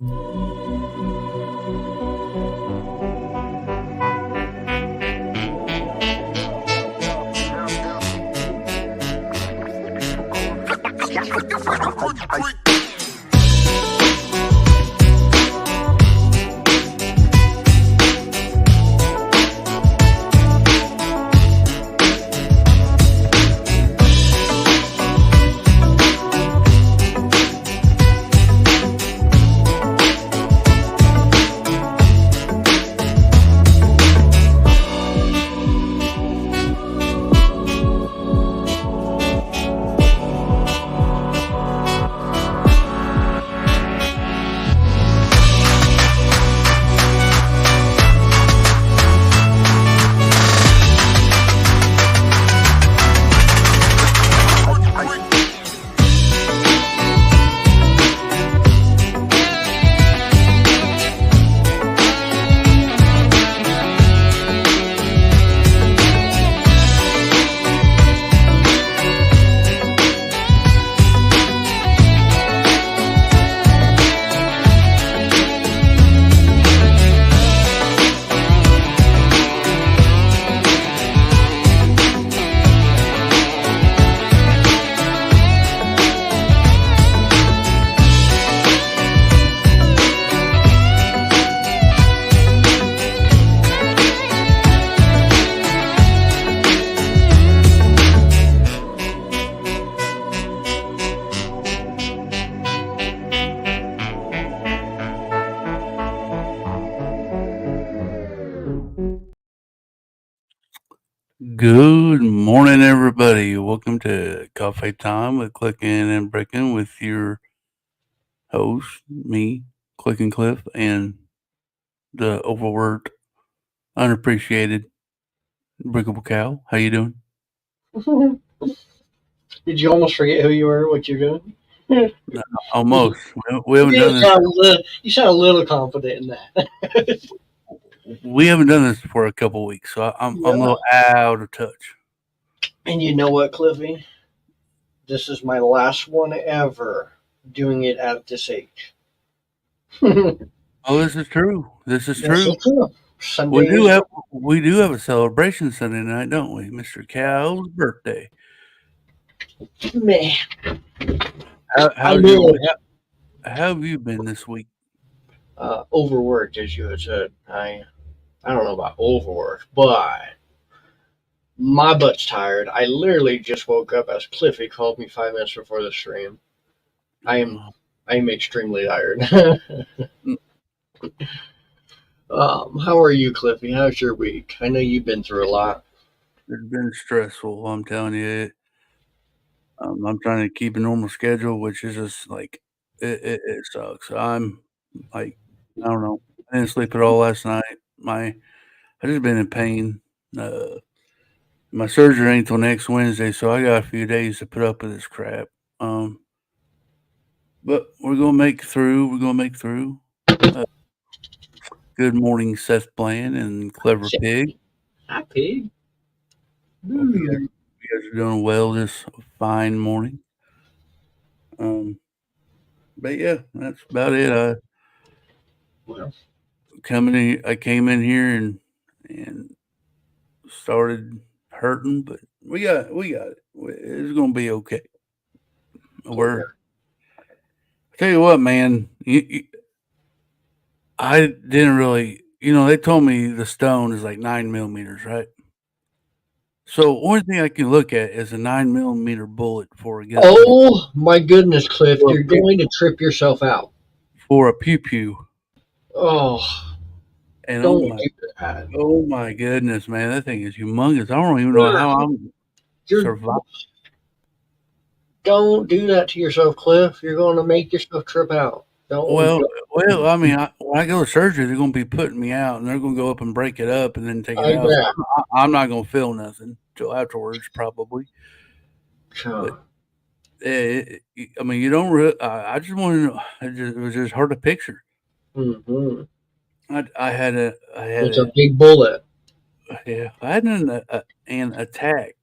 Good morning, everybody. Welcome to Coffee Time with Clicken and Bricken with your host, me, Clicken Cliff, and the overworked, unappreciated BrickableCow. How you doing? Did you almost forget who you were, what you're doing? Almost. We haven't done this. You sound a little confident in that. We haven't done this for a couple weeks, so I'm a little out of touch. And you know what, Cliffy? This is my last one ever doing it at this age. Oh, this is true. This is true. Sunday We do have a celebration Sunday night, don't we? Mr. Cow's birthday. Man. How have you been this week? Overworked, as you had said. I don't know about overworked, but my butt's tired. I literally just woke up as Cliffy called me 5 minutes before the stream. I am extremely tired. How are you, Cliffy? How's your week? I know you've been through a lot. It's been stressful, I'm telling you. I'm trying to keep a normal schedule, which is just like it sucks. I'm like, I don't know. I didn't sleep at all last night. I just been in pain. My surgery ain't till next Wednesday, so I got a few days to put up with this crap. But we're gonna make through. We're gonna make through. Good morning, Seth Bland and Clever Pig. Hi, Pig. Hope you guys are doing well this fine morning. But yeah, that's about it. I came in here and started hurting, but we got it. It's gonna be okay. I tell you what, man. I didn't really, they told me the stone is like 9 millimeters, right? So only thing I can look at is a 9 millimeter bullet for a gun. Oh my goodness, Cliff! You're going to trip yourself out for a pew pew. Oh, and oh my goodness, man, that thing is humongous. I don't even know how I'm surviving. Don't do that to yourself, Cliff. You're going to make yourself trip out. Well, I mean, when I go to surgery, they're going to be putting me out, and they're going to go up and break it up and then take it out. So I'm not going to feel nothing till afterwards, probably. But, I mean, you don't. I just want to know. It was just hard to picture. Mm-hmm. I had a. It's a big bullet. Yeah, I had an attack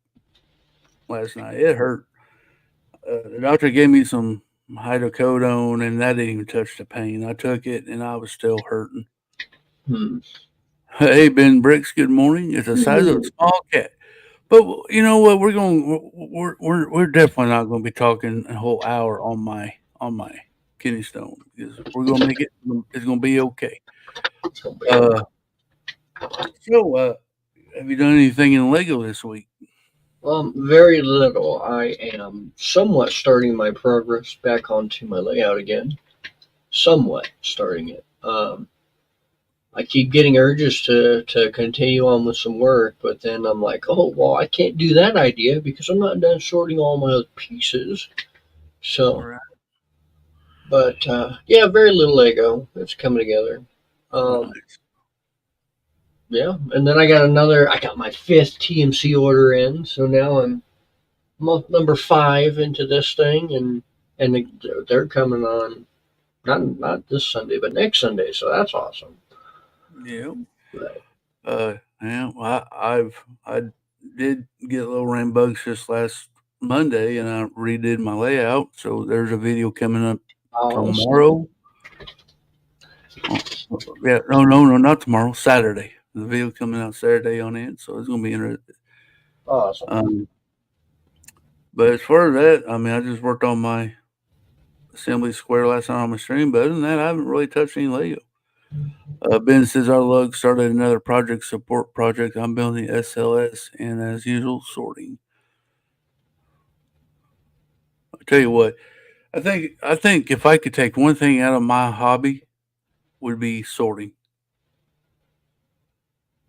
last night. It hurt. The doctor gave me some hydrocodone, and that didn't even touch the pain. I took it, and I was still hurting. Hmm. Hey, Ben Bricks, good morning. It's the size of a small cat. But you know what? We're definitely not going to be talking a whole hour on my kidney stone because we're going to make it. It's going to be okay. It's gonna be okay. Uh, so, have you done anything in Lego this week? Very little. I am somewhat starting my progress back onto my layout again. Somewhat starting it. I keep getting urges to continue on with some work, but then I'm like, oh, well, I can't do that idea because I'm not done sorting all my other pieces. So, Right, but yeah, very little Lego. It's coming together. Um, right. yeah, and then I got my fifth TMC order in, so now I'm month number 5 into this thing, and they're coming on not this Sunday, but next Sunday, so that's awesome. Yeah. But, Yeah. I did get a little rambunctious last Monday, and I redid my layout. So there's a video coming up awesome, tomorrow. Oh, yeah, no, not tomorrow. Saturday. The video coming out Saturday on it, so it's gonna be interesting. awesome. Um, but as far as that, I mean, I just worked on my assembly square last night on my stream. But other than that, I haven't really touched any Lego. Ben says our lug started another project support project. I'm building SLS and as usual sorting. I tell you what, I think if I could take one thing out of my hobby, would be sorting.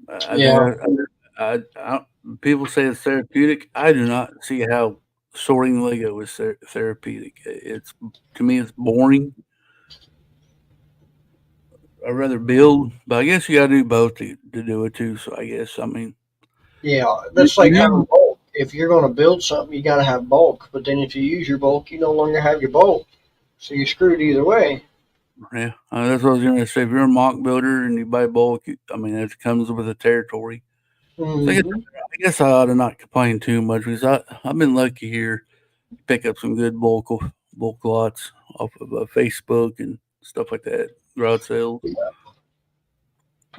I think Yeah, I people say it's therapeutic. I do not see how sorting Lego is therapeutic. It's to me, it's boring. I'd rather build, but I guess you got to do both to do it too. So I guess I mean yeah. you, That's like having you bulk. If you're going to build something, you got to have bulk. But then if you use your bulk, you no longer have your bulk, so you're screwed either way. yeah, that's what I was going to say. If you're a mock builder and you buy bulk, I mean it comes with the territory. So Hmm. I guess I ought to not complain too much because I've been lucky here to pick up some good bulk lots off of Facebook and stuff like that, garage sales.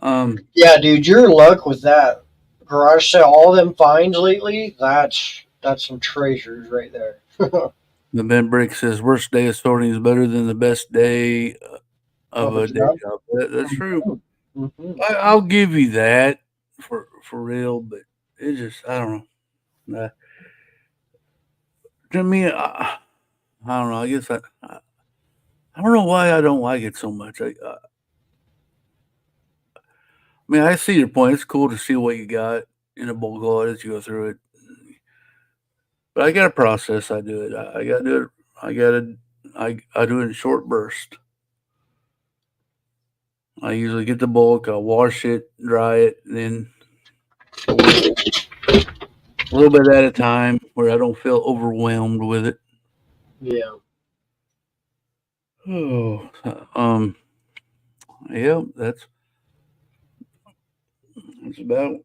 Um, Yeah, dude, your luck with that garage sale, all them finds lately. That's some treasures right there. the Ben Brick says worst day of sorting is better than the best day of Of a a day job. job. That's true. Hmm. I'll give you that for real, but it just I don't know. To me, I don't know. I guess I don't know why I don't like it so much. I mean, I see your point. It's cool to see what you got in a bulk lot as you go through it, but I got a process. I do it. I got to do it. I got to. I do it in short bursts. I usually get the bulk. I wash it, dry it, then a little bit at a time, where I don't feel overwhelmed with it. Yeah. Oh, yeah, that's about.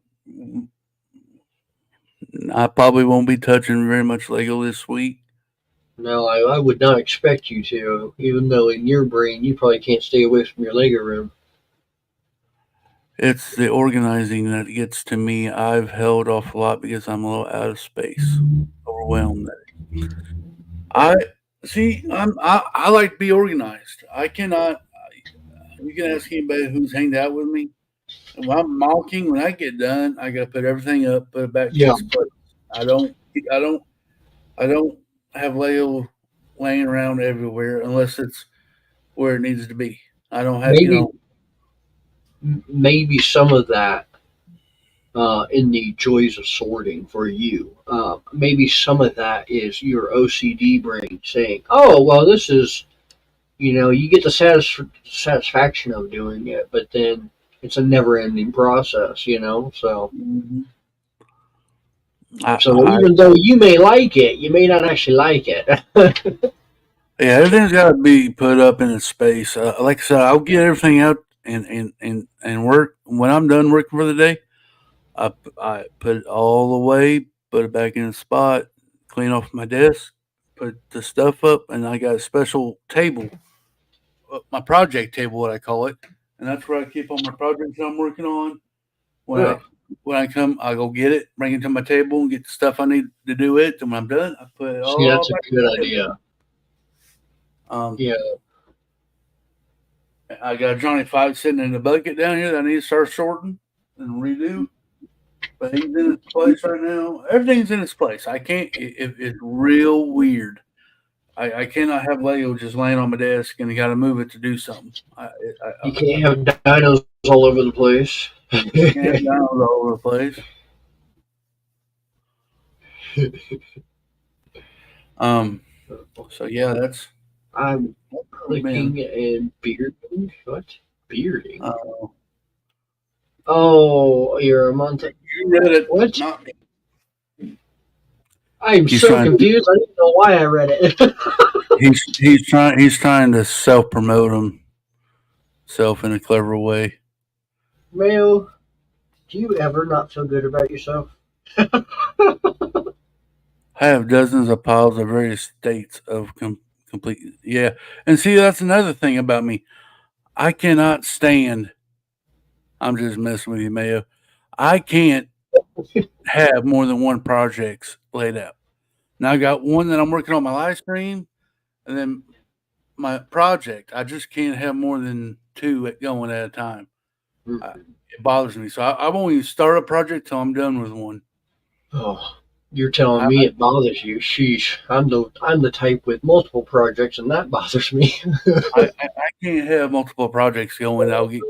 I probably won't be touching very much Lego this week. No, I would not expect you to, even though in your brain you probably can't stay away from your Lego room. It's the organizing that gets to me. I've held off a lot because I'm a little out of space, overwhelmed. I see. I like to be organized. I cannot. You can ask anybody who's hanged out with me. When I'm mocking, when I get done, I gotta put everything up, put it back to Yeah. its place. I don't. I don't. I don't have Lego laying around everywhere unless it's where it needs to be. I don't have. Maybe maybe some of that in the joys of sorting for you. Maybe some of that is your OCD brain saying, "Oh, well, this is you get the satisfaction of doing it, but then it's a never-ending process, So Mhm. so I even though you may like it, you may not actually like it. Yeah, everything's got to be put up in its space. Like I said, I'll get everything out and work. When I'm done working for the day, I put it all away, put it back in the spot, clean off my desk, put the stuff up, and I got a special table, my project table, what I call it, and that's where I keep all my projects I'm working on. When Yeah. I come, I go get it, bring it to my table, and get the stuff I need to do it. And when I'm done, I put it See, all that's a back good in the table. idea. Yeah. I got a Johnny Five sitting in the bucket down here that I need to start sorting and redo. But he's in its place right now. Everything's in its place. I can't. It's real weird. I cannot have Lego just laying on my desk and I got to move it to do something. You can't have dinos all over the place. Can't have dinos all over the place. So yeah, that's I'm been. clicking and bearding. What? Bearding? Uh, Oh, you're a month. you read it, What? not me. I'm He's so trying. confused. I didn't know why I read it. He's trying to self promote himself in a clever way. Mayo, do you ever not feel good about yourself? I have dozens of piles of various states of complete. Yeah, and see that's another thing about me. I cannot stand. I'm just messing with you, Mayo. I can't have more than one projects laid out. Now I got one that I'm working on my live stream, and then my project. I just can't have more than two going at a time. It bothers me. So I won't even start a project till I'm done with one. Oh, you're telling I, me it bothers you. Sheesh. I'm the type with multiple projects, and that bothers me. I can't have multiple projects going. I'll get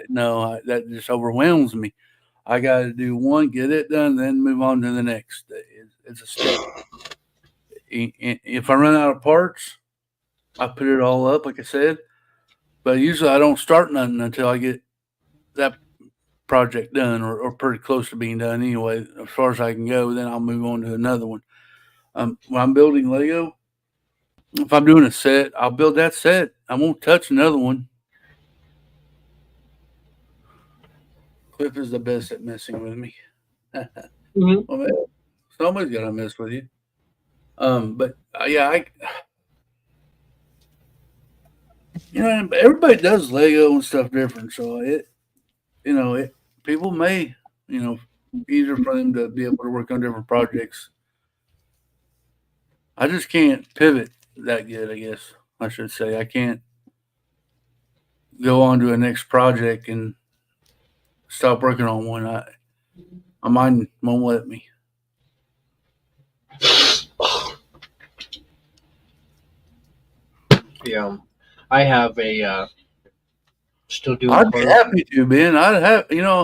no. That just overwhelms me. I got to do one, get it done, then move on to the next. It's a step. If I run out of parts, I put it all up, like I said. But usually I don't start nothing until I get that project done or pretty close to being done anyway. As far as I can go, then I'll move on to another one. When I'm building Lego, if I'm doing a set, I'll build that set. I won't touch another one. Cliff is the best at messing with me. Mhm. Well, man, somebody's got to mess with you. But yeah, everybody does Lego and stuff different. So people may, easier for them to be able to work on different projects. I just can't pivot that good. I guess I should say I can't go on to a next project and stop working on one. My mind won't let me. Yeah. I have a still doing I'd be part. happy to, Ben.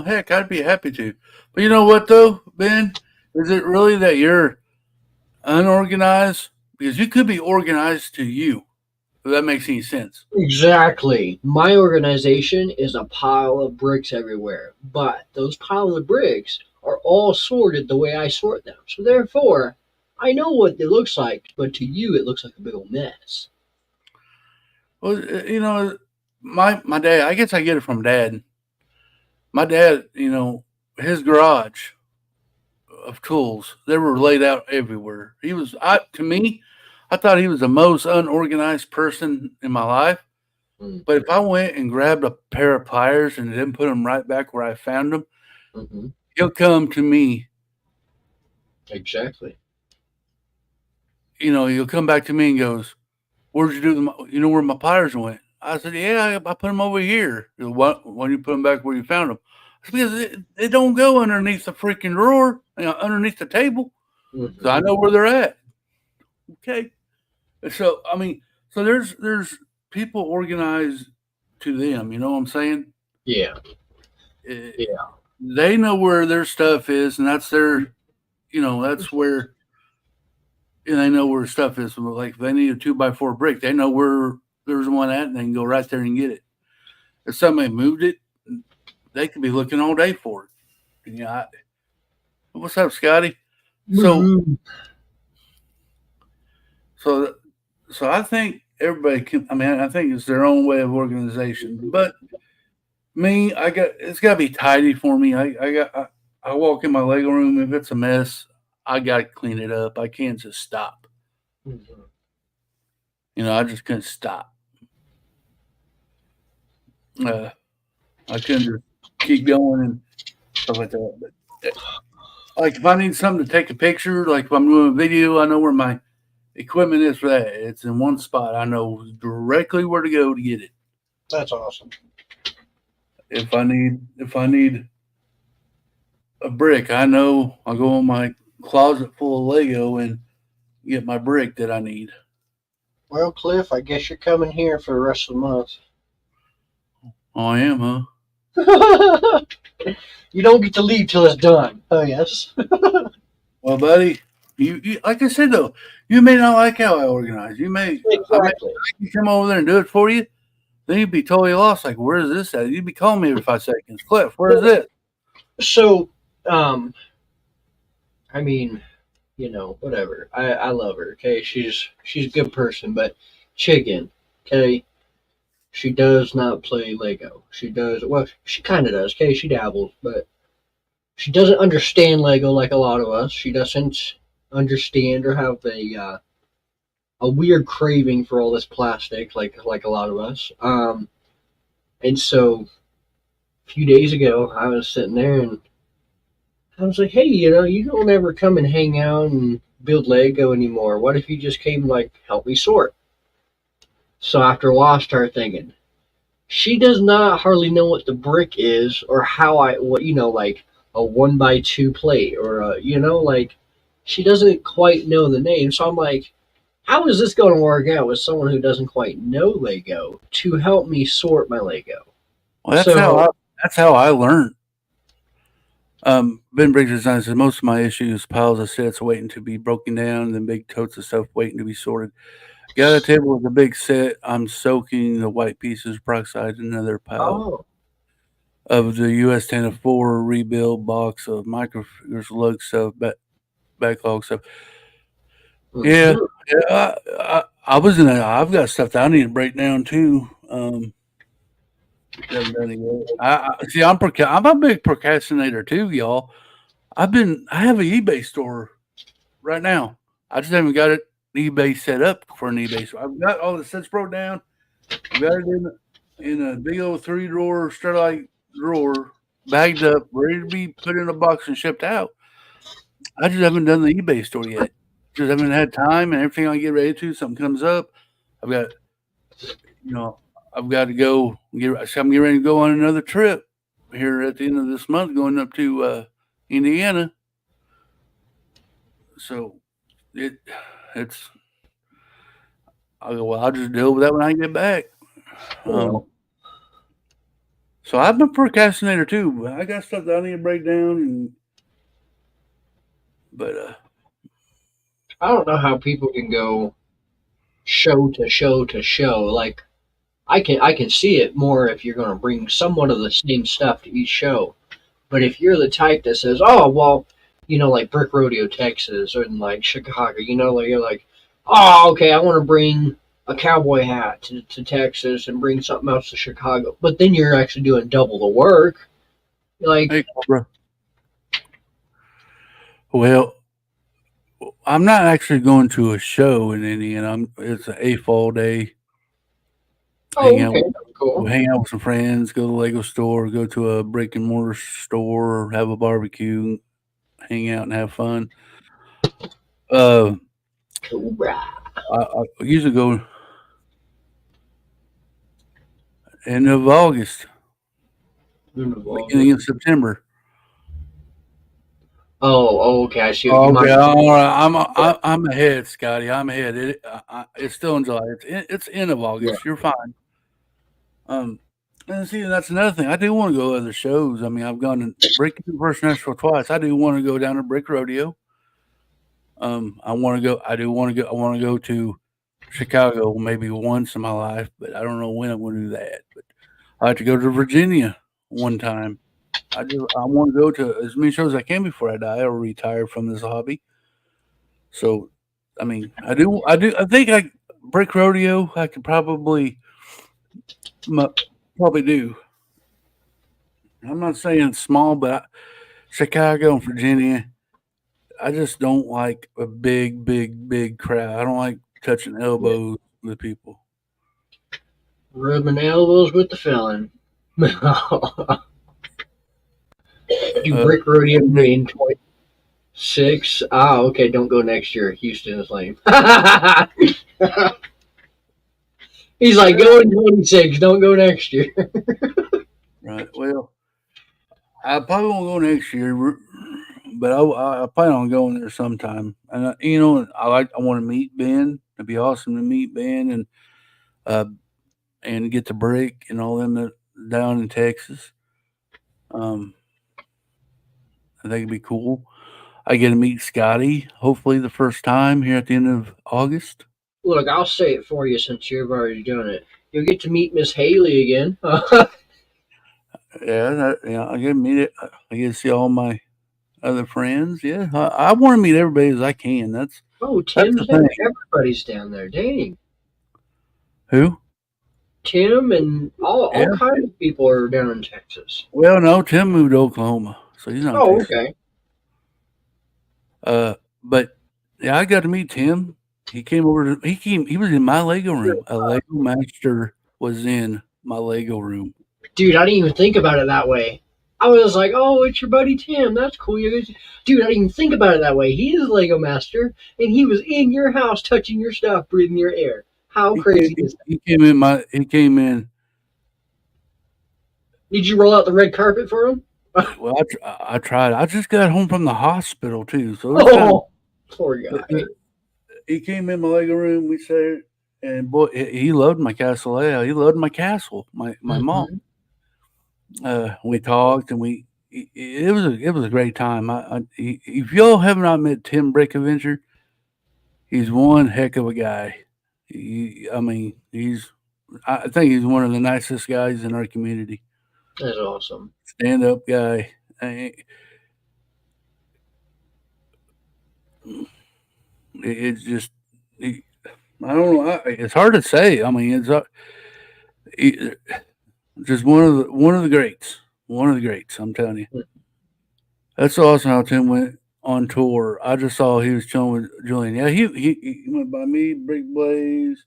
Heck, I'd be happy to. But you know what, though, Ben? Is it really that you're unorganized? Because you could be organized to you, if that makes any sense. Exactly. My organization is a pile of bricks everywhere, but those piles of bricks are all sorted the way I sort them. So therefore, I know what it looks like, but to you, it looks like a big old mess. Well, my dad. I guess I get it from Dad. My dad, his garage of tools, they were laid out everywhere. To me, I thought he was the most unorganized person in my life. Mm. But if I went and grabbed a pair of pliers and then put them right back where I found them, Hmm. he'll come to me. Exactly. He'll come back to me and goes, "Where'd you do them? You know where my pliers went?" I said, "Yeah, I put them over here." He goes, Why do you put them back where you found them? I said, "Because they don't go underneath the freaking drawer, underneath the table, so I Hmm. know where they're at." Okay, so I mean, so there's people organized to them. You know what I'm saying? Yeah. Eh, Yeah. they know where their stuff is, and that's their, that's where, and they know where stuff is. So, like if they need a 2x4 brick, they know where there's one at, and they can go right there and get it. If somebody moved it, they could be looking all day for it. And, what's up, Scotty? So, Mhm. so, so I think everybody can. I mean, I think it's their own way of organization. But me, it's got to be tidy for me. I walk in my Lego room if it's a mess, I got to clean it up. I can't just stop. I just couldn't stop. Uh, I couldn't just keep going and stuff like that. But like if I need something to take a picture, like if I'm doing a video, I know where my equipment is for that. It's in one spot. I know directly where to go to get it. That's awesome. If I need a brick, I know I'll go in my closet full of Lego and get my brick that I need. Well, Cliff, I guess you're coming here for the rest of the month. Oh, I am, huh? You don't get to leave till it's done. Oh, yes. Well, buddy, you like I said though, you may not like how I organize. I may Exactly. come over there and do it for you. Then you'd be totally lost. Like, where is this at? You'd be calling me every 5 seconds. Cliff, where is this? So, I mean, whatever. I love her. Okay, she's a good person, but chicken. Okay, she does not play Lego. She does well. She kind of does. Okay, she dabbles, but she doesn't understand Lego like a lot of us. She doesn't understand or have a weird craving for all this plastic like a lot of us. And so a few days ago, I was sitting there and I was like, hey, you don't ever come and hang out and build Lego anymore. What if you just came and like help me sort? So after a while, I started thinking, she does not hardly know what the brick is or how like a 1x2 plate or like she doesn't quite know the name. So I'm like, how is this going to work out with someone who doesn't quite know Lego to help me sort my Lego? Well, So, that's how I learned. Ben Briggs Design says most of my issues piles of sets waiting to be broken down, and then big totes of stuff waiting to be sorted. Got a table with a big set. I'm soaking the white pieces peroxide in another pile oh, of the US 10-4 rebuild box of microfigures, lug stuff, backlog stuff. Yeah, mhm. yeah. I was in. I've got stuff that I need to break down too. Haven't done it yet. See. I'm a big procrastinator too, y'all. I have an eBay store right now. I just haven't got it eBay set up for an eBay. So I've got all the sets broke down. I've got it in a big old 3-drawer Sterlite drawer, bagged up, ready to be put in a box and shipped out. I just haven't done the eBay store yet. Just haven't had time and everything I get ready to. Something comes up. I've got, you know, I've got to go so I'm getting ready to go on another trip here at the end of this month, going up to Indiana. So it it's I go, well, I'll just deal with that when I get back. Um, Well, so I'm a procrastinator too, but I got stuff that I need to break down. But I don't know how people can go show to show to show. Like I can see it more if you're going to bring somewhat of the same stuff to each show. But if you're the type that says, "Oh, well, like Brick Rodeo, Texas, or in like Chicago, like you're like, oh, okay, I want to bring a cowboy hat to Texas and bring something else to Chicago," but then you're actually doing double the work. Like, hey, Cobra. Well, I'm not actually going to a show in Indiana. It's an AFOL day. Hang oh, out, okay, cool. hang out with some friends. Go to the Lego store. Go to a brick and mortar store. Have a barbecue. Hang out and have fun. Uh, Cobra. I usually go end of August, beginning of September. Oh, okay. I see what you Oh, might. okay, all right. I'm ahead, Scotty. I'm ahead. It's still in July. It's end of Yeah. August. You're fine. Um, and see, that's another thing. I do want to go to other shows. I mean, I've gone to Brick International twice. I do want to go down to Brick Rodeo. I want to go. I do want to go. I want to go to Chicago maybe once in my life, but I don't know when I'm going to do that. But I have to go to Virginia one time. I want to go to as many shows as I can before I die or retire from this hobby. So, I mean, I think Brick Rodeo. I could probably do. I'm not saying small, but Chicago and Virginia, I just don't like a big crowd. I don't like touching Yeah. elbows with people. Rubbing elbows with the felon. Do Uh, brick rodeo in 26. Ah, okay. Don't go next year. Houston is lame. He's like, go in 26. Don't go next year. right. Well, I probably won't go next year, but I plan on going there sometime. And I want to meet Ben. It'd be awesome to meet Ben uh, and get the break and all them that down in Texas. Um, I think it'd be cool. I get to meet Scotty, hopefully the first time here at the end of August. Look, I'll say it for you since you've already done it. You'll get to meet Miss Haley again. I get to meet it. I get to see all my other friends. Yeah, I want to meet everybody as I can. Oh, That's the Tim's there. thing. Everybody's down there. Dang. Who? Tim and all Yeah. kinds of people are down in Texas. Well, no, Tim moved to Oklahoma, so he's not in Oh, Texas. okay. But yeah, I got to meet Tim. He came over. He was in my Lego room. A Lego master was in my Lego room. Dude, I didn't even think about it that way. I was like, oh, it's your buddy Tim. That's cool. Dude, I didn't even think about it that way. He is a Lego master, and he was in your house touching your stuff, breathing your air. How crazy is that? He came in. He came in. Did you roll out the red carpet for him? Well, I tried. I just got home from the hospital too, so Oh, poor guy. he came in my Lego room. We sat, and boy, he loved my castle layout. He loved my castle. My mom. We talked, and it was a great time. If y'all have not met Tim Brickadventure, he's one heck of a guy. I think he's one of the nicest guys in our community. That's awesome. Stand up guy. It's just, I don't know. It's hard to say. I mean, it's just one of the greats. One of the greats. I'm telling you. That's awesome how Tim went on tour. I just saw he was chilling with Julian. Yeah, he went by me, Brick Blaze.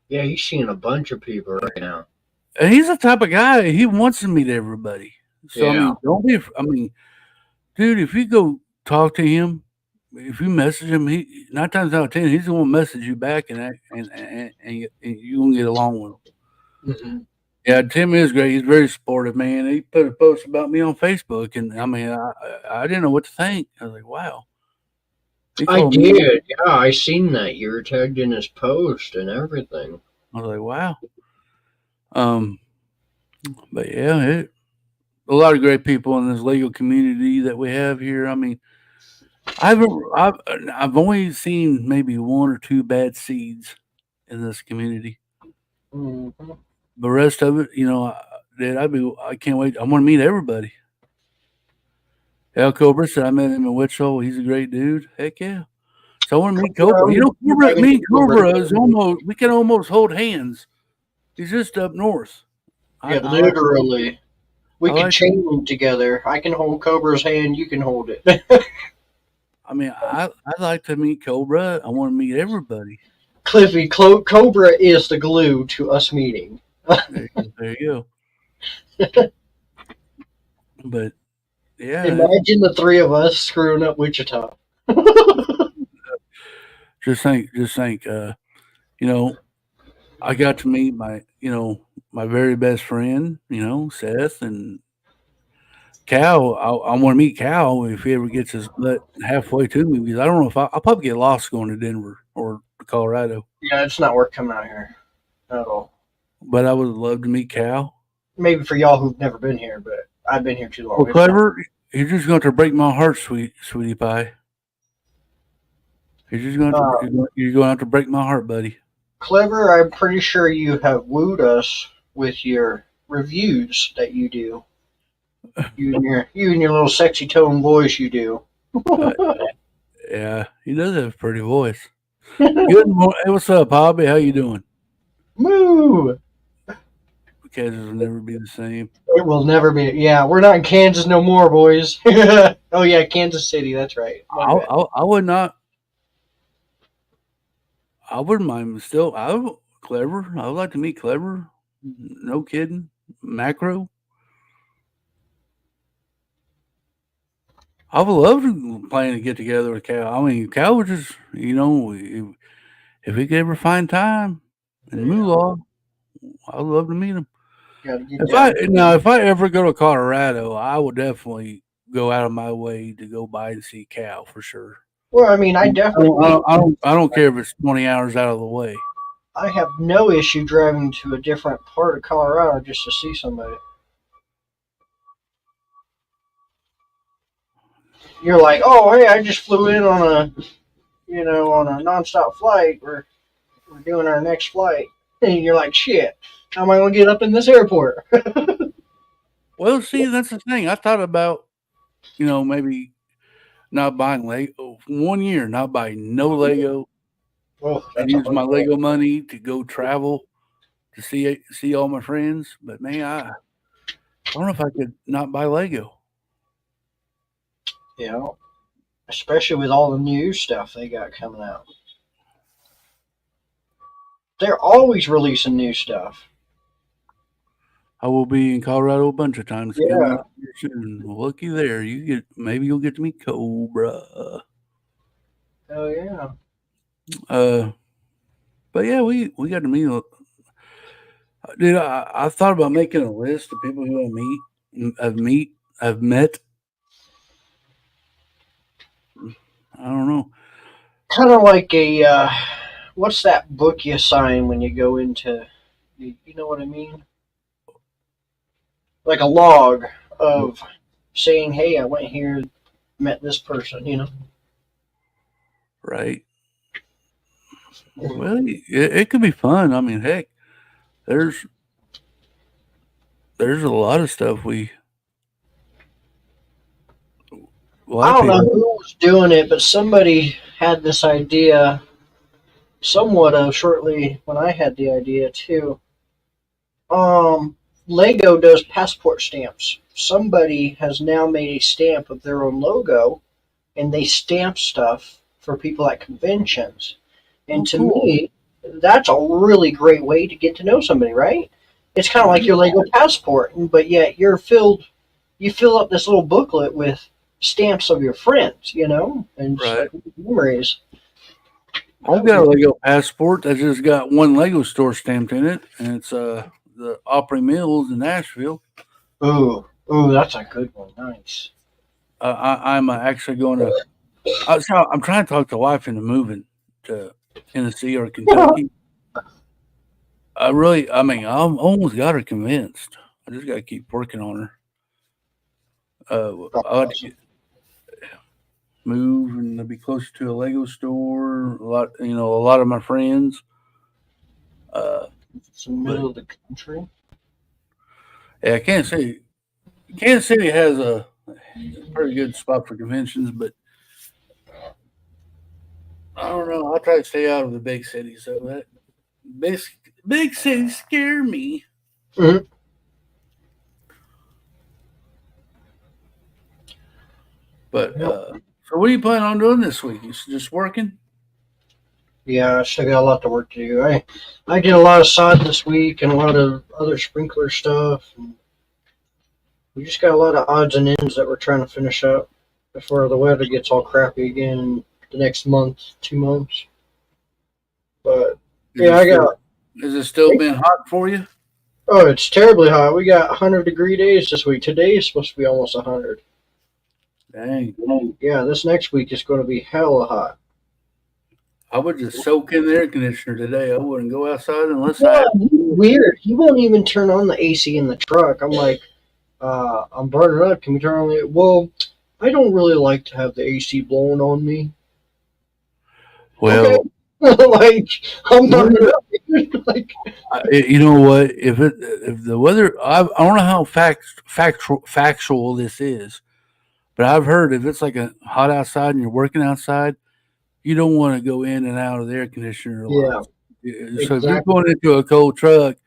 Yeah, he's seeing a bunch of people right now. And he's the type of guy, he wants to meet everybody. So, I Yeah. mean, don't be, dude, if you go talk to him, if you message him, 9 times out of 10, he's going to message you back and you're going to get along with him. Mm-hmm. Yeah, Tim is great. He's very supportive, man. He put a post about me on Facebook, and I didn't know what to think. I was like, wow. I did. Yeah, I seen that. You were tagged in his post and everything. I was like, wow. But yeah, a lot of great people in this legal community that we have here. I mean, I've only seen maybe 1 or 2 bad seeds in this community. Mm-hmm. The rest of it, I can't wait. I want to meet everybody. Al Cobra said I met him in Wichita. He's a great dude. Heck yeah. So I want to meet Cobra. Me and Cobra is we can almost hold hands. He's just up north. Yeah, literally. We can chain them together. I can hold Cobra's hand. You can hold it. I mean, I'd like to meet Cobra. I want to meet everybody. Cliffy, Cobra is the glue to us meeting. There you go. But yeah, imagine the 3 of us screwing up Wichita. just think. I got to meet my very best friend, Seth, and Cal. I want to meet Cal if he ever gets his butt halfway to me, because I don't know if I'll probably get lost going to Denver or Colorado. Yeah, it's not worth coming out here at all. But I would love to meet Cal. Maybe for y'all who've never been here, but I've been here too long. Well, Clever, you're just going to break my heart, sweetie pie. You're going to have to break my heart, buddy. Clever, I'm pretty sure you have wooed us with your reviews that you do. You and your little sexy tone voice you do. Yeah, he does have a pretty voice. Good morning. Hey, what's up, Hobby? How you doing? Moo! Kansas will never be the same. It will never be. Yeah, we're not in Kansas no more, boys. Oh yeah, Kansas City. That's right. I would not. I wouldn't mind still. Clever. I would like to meet Clever. No kidding. Macro. I would love to plan to get together with Cal. I mean, Cal would just, if he could ever find time and Yeah, moolah, I'd love to meet him. gotta get If I down. now, if I ever go to Colorado, I will definitely go out of my way to go by and see Cal for sure. Well, I mean, I I definitely don't, I mean, don't, I don't, I don't care if it's 20 hours out of the way. I have no issue driving to a different part of Colorado just to see somebody. You're like, oh, hey, I just flew in on a nonstop flight. We're doing our next flight, and you're like, shit, how am I gonna get up in this airport? Well, see, that's the thing. I thought about, maybe not buying Lego 1 year, not buying no Lego, Oh, and that's a use hard my goal. Lego money to go travel to see all my friends. But man, I don't know if I could not buy Lego. You know, especially with all the new stuff they got coming out. They're always releasing new stuff. I will be in Colorado a bunch of times coming Yeah. up here soon. Well, looky there, maybe you'll get to meet Cobra. Oh yeah. Uh, but yeah, we got to meet. Dude, I thought about making a list of people who I've met. I don't know. Kind of like a what's that book you sign when you go into you know what I mean? Like a log of saying, "Hey, I went here, met this person." You know. Right? Well, it could be fun. I mean, heck, there's there's a lot of stuff a lot I of don't know people. who was doing it, but somebody had this idea somewhat of shortly when I had the idea too. Lego does passport stamps. Somebody has now made a stamp of their own logo, and they stamp stuff for people at conventions. And Oh, to cool. me, that's a really great way to get to know somebody, right? It's kind of like Right. your Lego passport, but yet you fill up this little booklet with stamps of your friends, and just Right. like memories. I've That would got be a Lego passport that just got one Lego store stamped in it, and it's the Opry Mills in Nashville. ooh, that's a good one. Nice. I'm actually going to. I'm trying to talk the wife into moving to Tennessee or Kentucky. I mean, I'm almost got her convinced. I just got to keep working on her. That's I like to awesome. move and be closer to a Lego store. A lot of my friends. Uh, It's in the but middle of the country. yeah, Kansas City has a pretty good spot for conventions, but I don't know. I try to stay out of the big cities, so that big big cities scare me. Mhm. But Yep. so what are you planning on doing this week? You just working? Yeah, I still got a lot to work to do. I did a lot of sod this week and a lot of other sprinkler stuff. And we just got a lot of odds and ends that we're trying to finish up before the weather gets all crappy again in the next month, 2 months. But Is yeah, it I still got. is it still been hot for you? Oh, it's terribly hot. We got 100-degree days this week. Today is supposed to be almost 100. Dang. Yeah, this next week is going to be hella hot. I would just soak in the air conditioner today. I wouldn't go outside unless I Yeah, had he's to. weird. He won't even turn on the AC in the truck. I'm like, I'm burning up. Can we turn on the? Well, I don't really like to have the AC blowing on me. Okay, Well, like I'm we're burning up. Like, you know what? If the weather, I don't know how factual this is, but I've heard if it's like a hot outside and you're working outside, you don't want to go in and out of the air conditioner a lot. yeah, So if you're exactly. going into a cold truck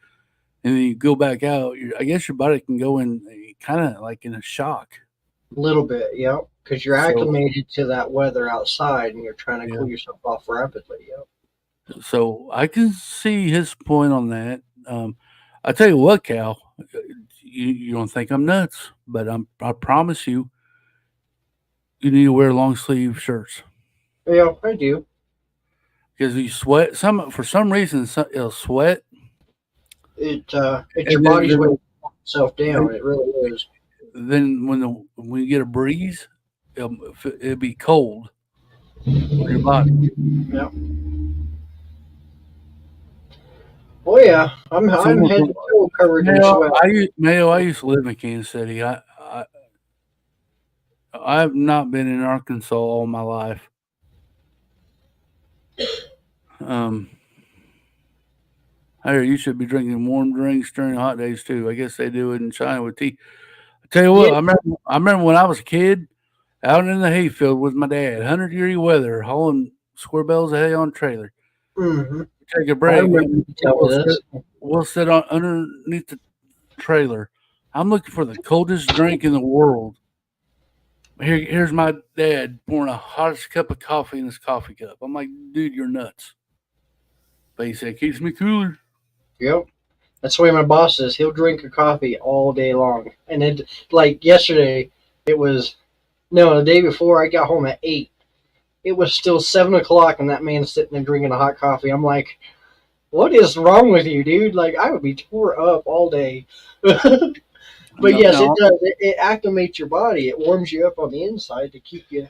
and then you go back out, I guess your body can go in kind of like in a shock. A little bit, yeah, because you're So acclimated to that weather outside, and you're trying to yeah, cool yourself off rapidly. Yep. So I can see his point on that. I tell you what, Cal, you don't think I'm nuts, but I promise you, you need to wear long sleeve shirts Yeah, I do. because you sweat. Some for some reason it'll sweat, It's your and body's way to calm itself then, down. It really is. then when you get a breeze, it'll be cold on your body. Yeah. Oh yeah, So I'm head to toe covered in sweat. Mayo, I used to live in Kansas City. I've not been in Arkansas all my life. Um, Hey, you should be drinking warm drinks during hot days too. I guess they do it in China with tea. I tell you Yeah. what, I remember when I was a kid out in the hayfield with my dad, 100-degree weather, hauling square bales of hay on a trailer. Hmm. Take a I break. remember you telling We'll me sit, this. we'll sit on underneath the trailer. I'm looking for the coldest drink in the world. Here's my dad pouring a hottest cup of coffee in his coffee cup. I'm like, dude, you're nuts. But he said, keeps me cooler. Yep. That's the way my boss is. He'll drink a coffee all day long. And it like yesterday, it was no, the day before I got home at 8. It was still 7 o'clock, and that man's sitting there drinking a hot coffee. I'm like, what is wrong with you, dude? Like I would be tore up all day. But No, yes, it no, does. It acclimates your body. It warms you up on the inside to keep you,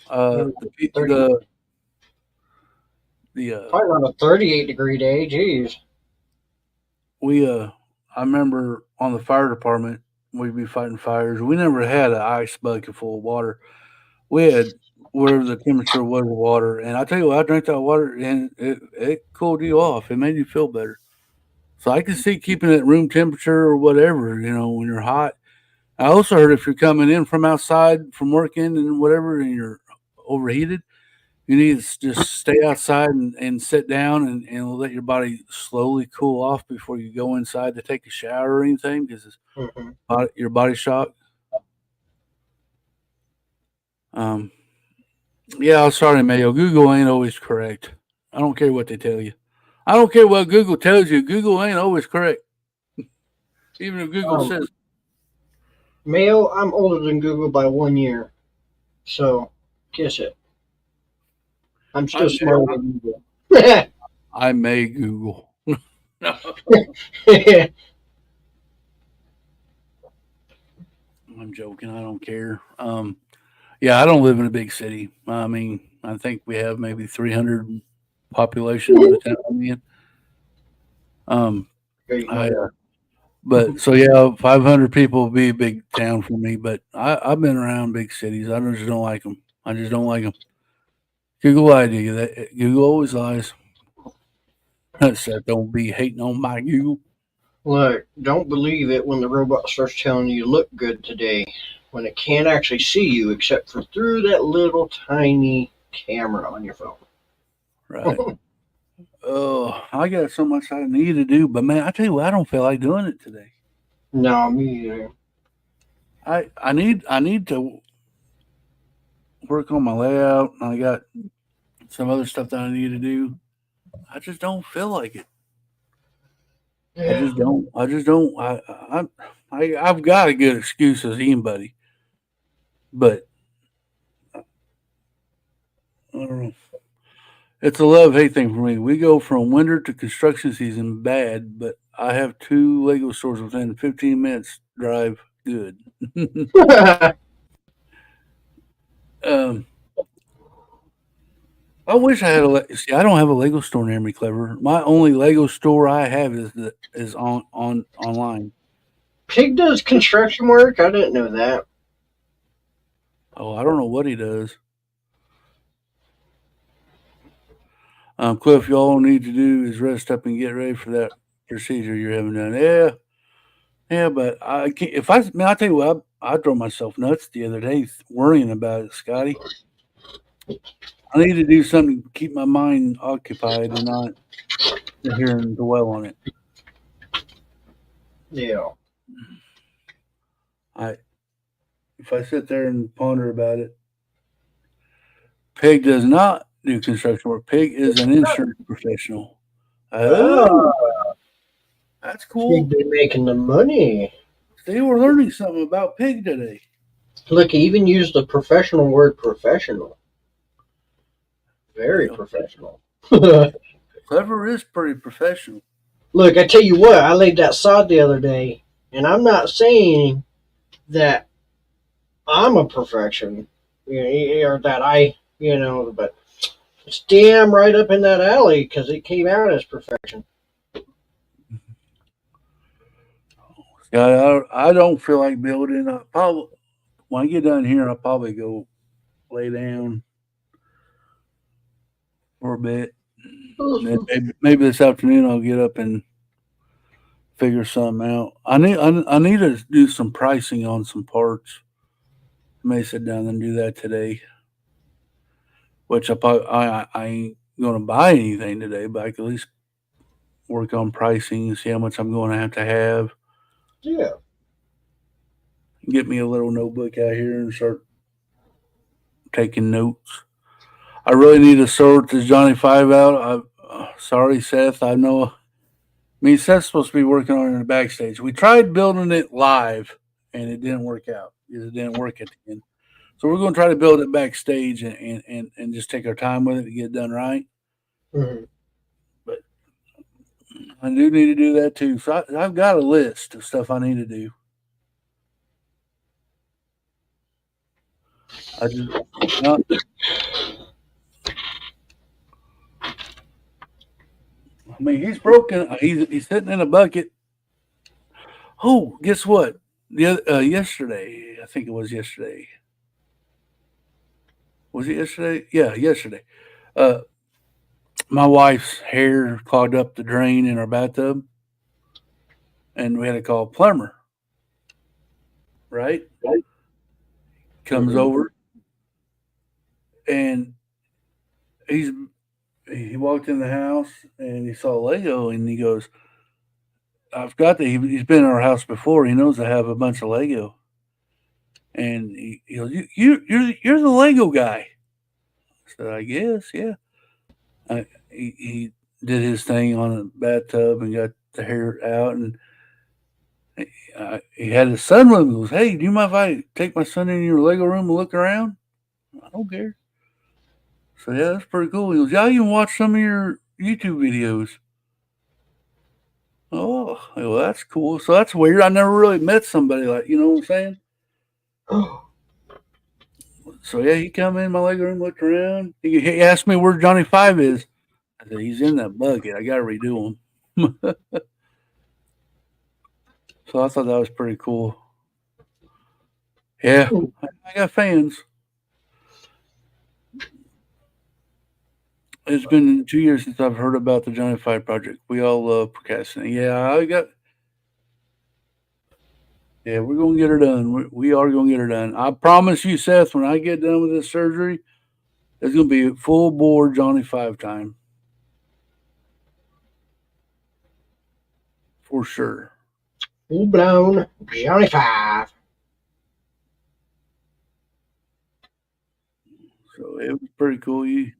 uh, maybe the 30, the the probably around a 38-degree day. Jeez. we I remember on the fire department we'd be fighting fires. We never had an ice bucket full of water. We had whatever the temperature was of water, and I tell you what, I drank that water and it cooled you off. It made you feel better. So I can see keeping it room temperature or whatever, when you're hot. I also heard if you're coming in from outside from working and whatever and you're overheated, you need to just stay outside and sit down and let your body slowly cool off before you go inside to take a shower or anything because it's Hmm. your body shock. Um, yeah, I'm sorry, Mayo. Google ain't always correct. I don't care what they tell you. I don't care what Google tells you. Google ain't always correct. Even if Google Um, says, Mayo, I'm older than Google by 1 year, so kiss it. I'm I still may, smarter than Google. I may Google. No, I'm joking. I don't care. Yeah, I don't live in a big city. I mean, I think we have maybe 300 population in the town I'm in. Um, Great I money. but so yeah, 500 people would be a big town for me. But I've been around big cities. I just don't like them. I just don't like them. Google lied to you. That Google always lies. So don't be hating on my Google. Look, don't believe it when the robot starts telling you look good today, when it can't actually see you except for through that little tiny camera on your phone. Right. Oh, I got so much I need to do, but man, I tell you what, I don't feel like doing it today. No, me either. I need to work on my layout. I got some other stuff that I need to do. I just don't feel like it. I Yeah. just don't. I just don't. I've got a good excuse as anybody, but I don't know. It's a love hate thing for me. We go from winter to construction season bad, but I have two Lego stores within 15 minutes drive good. um, I wish I had see. I don't have a Lego store near me. Clever. My only Lego store I have is on online. Pig does construction work? I didn't know that. Oh, I don't know what he does. Cliff, you all need to do is rest up and get ready for that procedure you're having done. Yeah, yeah, but I can't. If I, man, I tell you what, I drove myself nuts the other day worrying about it, Scotty. I need to do something to keep my mind occupied and not sit here and dwell on it. Yeah. I if I sit there and ponder about it, Peg does not do construction work. Pig is an insurance professional. Ah, Oh, that's Pig cool. be making the money. See, we're learning something about pig today. Look, he even used the professional word professional. Very Yeah, professional. clever is pretty professional. Look, I tell you what, I laid that sod the other day, and I'm not saying that I'm a perfection, or that but it's damn right up in that alley because it came out as perfection. Yeah, I don't feel like building. I probably when I get done here, I'll probably go lay down for a bit. And then maybe this afternoon I'll get up and figure something out. I need to do some pricing on some parts. I may sit down and do that today. Which I ain't gonna buy anything today, but I can at least work on pricing and see how much I'm going to have. Yeah. Get me a little notebook out here and start taking notes. I really need to sort this Johnny Five out. Sorry, Seth. I know. I mean, Seth's supposed to be working on it in the backstage. We tried building it live, and it didn't work out. It didn't work at the end. So we're going to try to build it backstage and just take our time with it to get it done right. Mhm. But I do need to do that too. So I've got a list of stuff I need to do. I just not. I mean, he's broken. He's sitting in a bucket. Oh, guess what? Yesterday, I think it was yesterday. Was it yesterday? Yeah, yesterday. Uh, my wife's hair clogged up the drain in our bathtub, and we had to call a plumber. Right? Comes Mhm. over, and he walked in the house and he saw Lego, and he goes, "I forgot that he's been in our house before. He knows I have a bunch of Lego." And he goes, "You're the Lego guy." I said, "I guess, yeah." He did his thing on a bathtub and got the hair out, and he had his son with him. He goes, "Hey, do you mind if I take my son in your Lego room and look around?" I don't care. So yeah, that's pretty cool. He goes, "Yeah, I even watch some of your YouTube videos." Oh, well, that's cool. So that's weird. I never really met somebody like, you know what I'm saying? So yeah, he come in my Lego room, looked around. He asked me where Johnny Five is. I said, "He's in that bucket. I got to redo him." So I thought that was pretty cool. Yeah, I got fans. It's been 2 years since I've heard about the Johnny Five project. We all love procrastinating. Yeah, I got. Yeah, we're gonna get her done. We are gonna get her done. I promise you, Seth. When I get done with this surgery, it's gonna be full bore Johnny Five time for sure. Full blown Johnny Five. So it was pretty cool. He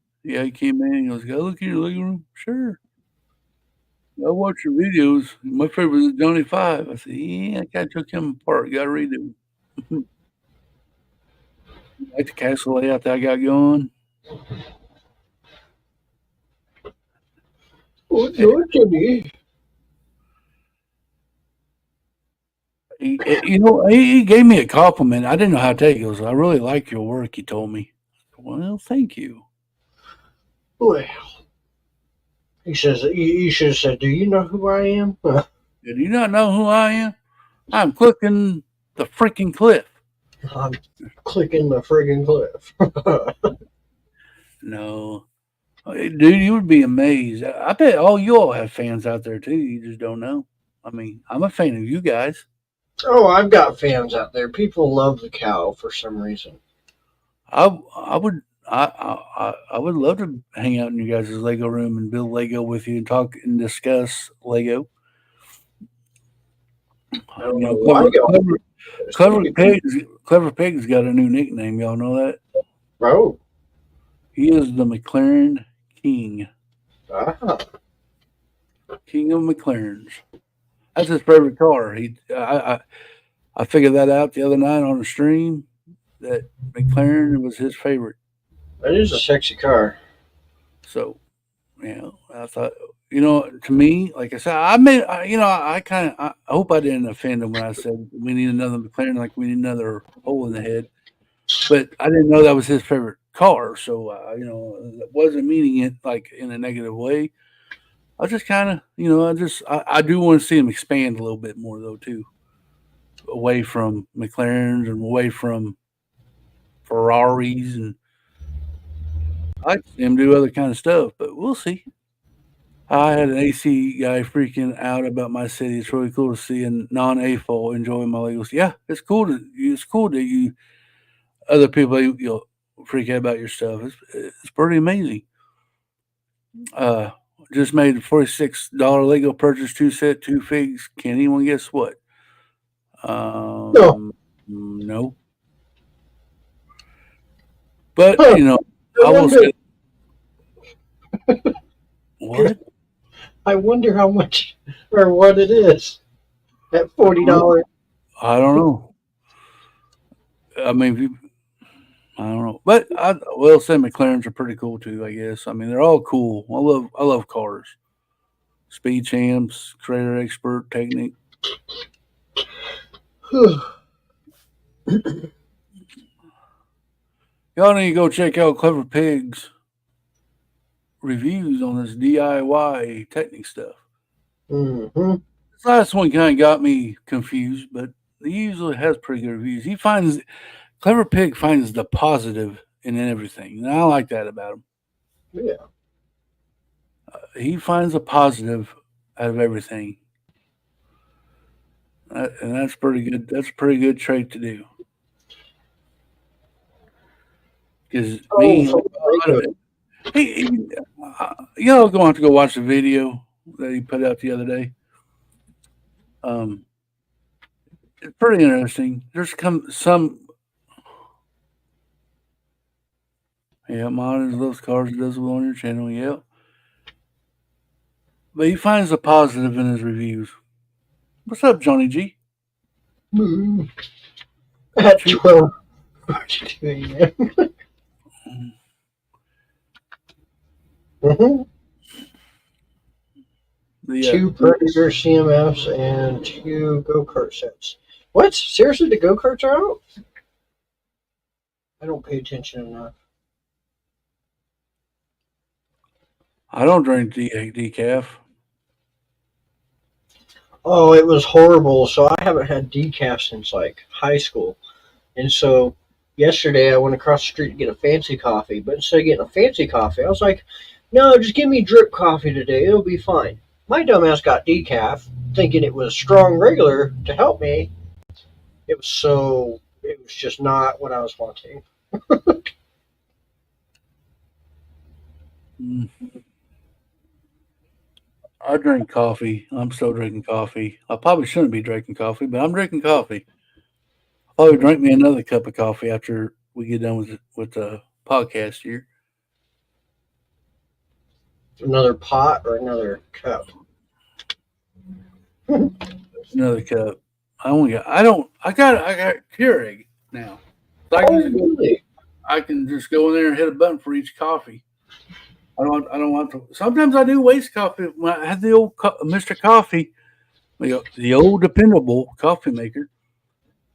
came in. He goes, "Go look in your living room." Sure. I watch your videos. My favorite is Johnny Five. I said, "Yeah, I got took him apart. Got to redo him." Like the castle layout that I got going. Oh, Yeah, no, Jimmy. he gave me a compliment. I didn't know how to take it. He goes, "I really like your work." He told me. Well, thank you. Well, he says, you should have said, do you know who I am? Do you not know who I am? I'm clicking the freaking cliff. I'm clicking the friggin' cliff. No. Dude, you would be amazed. I bet all you all have fans out there too. You just don't know. I mean, I'm a fan of you guys. Oh, I've got fans out there. People love the cow for some reason. I would I would love to hang out in you guys' Lego room and build Lego with you and talk and discuss Lego. I don't You know know, why y'all do this. Clever Pig's got a new nickname. Y'all know that? Bro, He is the McLaren king. Ah, King of McLarens. That's his favorite car. I figured that out the other night on a stream that McLaren was his favorite. that is a sexy car. So, I thought, to me, like I said, I mean, I hope I didn't offend him when I said we need another McLaren, like we need another hole in the head. But I didn't know that was his favorite car, so it wasn't meaning it like in a negative way. I just kind of, I do want to see him expand a little bit more though too, away from McLarens and away from Ferraris, and I like to see him do other kind of stuff. But we'll see. I had an AC guy freaking out about my city. It's really cool to see a non-AFOL enjoying my Legos. Yeah, it's cool that you other people freak out about your stuff. It's pretty amazing. Uh, just made a $46 Lego purchase, two set, two figs. Can anyone guess what? No. No. But Huh. I I will wonder. say what? I wonder how much or what it is at I don't know. $40. I don't know. I mean, I don't know, but I will say McLarens are pretty cool too. I guess. I mean, they're all cool. I love cars. Speed champs, creator expert, technique. Y'all need to go check out Clever Pig's reviews on this DIY technique stuff. Mm-hmm. This last one kind of got me confused, but he usually has pretty good reviews. Clever Pig finds the positive in everything, and I like that about him. Yeah. He finds a positive out of everything, and that's pretty good. That's a pretty good trait to do. Because Oh, me, from like, I Lego. don't, y'all gonna have to go watch the video that he put out the other day. Um, it's pretty interesting. There's come some. Yeah, Modders loves cars. He does well on your channel. Yeah, but he finds the positive in his reviews. What's up, Johnny G? Mm. At Chew, 12:42 a.m. Mm-hmm. the Two Predator CMFs and two go-kart sets. What? Seriously, the go-karts are out? I don't pay attention enough. I don't drink decaf. Oh, it was horrible. So I haven't had decaf since like high school. And so yesterday I went across the street to get a fancy coffee. But instead of getting a fancy coffee, I was like, no, just give me drip coffee today. It'll be fine. My dumbass got decaf, thinking it was strong regular to help me. It was just not what I was wanting. Mm. I drink coffee. I'm still drinking coffee. I probably shouldn't be drinking coffee, but I'm drinking coffee. I'll probably drink me another cup of coffee after we get done with the podcast here. Another pot or another cup. Another cup. I got Keurig now. So Oh, really? I can just go in there and hit a button for each coffee. I don't want to. Sometimes I do waste coffee. When I had the old Mr. Coffee, the old dependable coffee maker.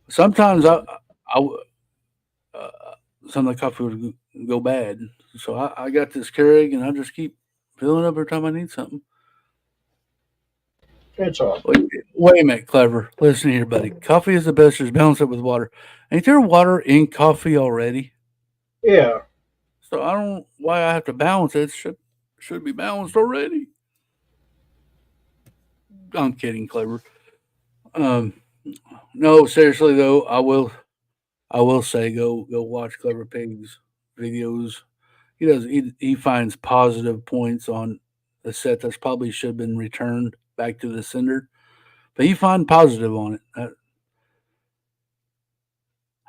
Sometimes I uh, some of the coffee would go bad. So I got this Keurig and I just keep filling up every time I need something. It's all. Wait a minute, Clever. Listen here, buddy. Coffee is the best. Just balance it with water. Ain't there water in coffee already? Yeah. So I don't know why I have to balance it. It should be balanced already. I'm kidding, Clever. Um, no, seriously though, I will say go watch Clever Pig's videos. He finds positive points on a set that's probably should have been returned back to the sender, but he find positive on it.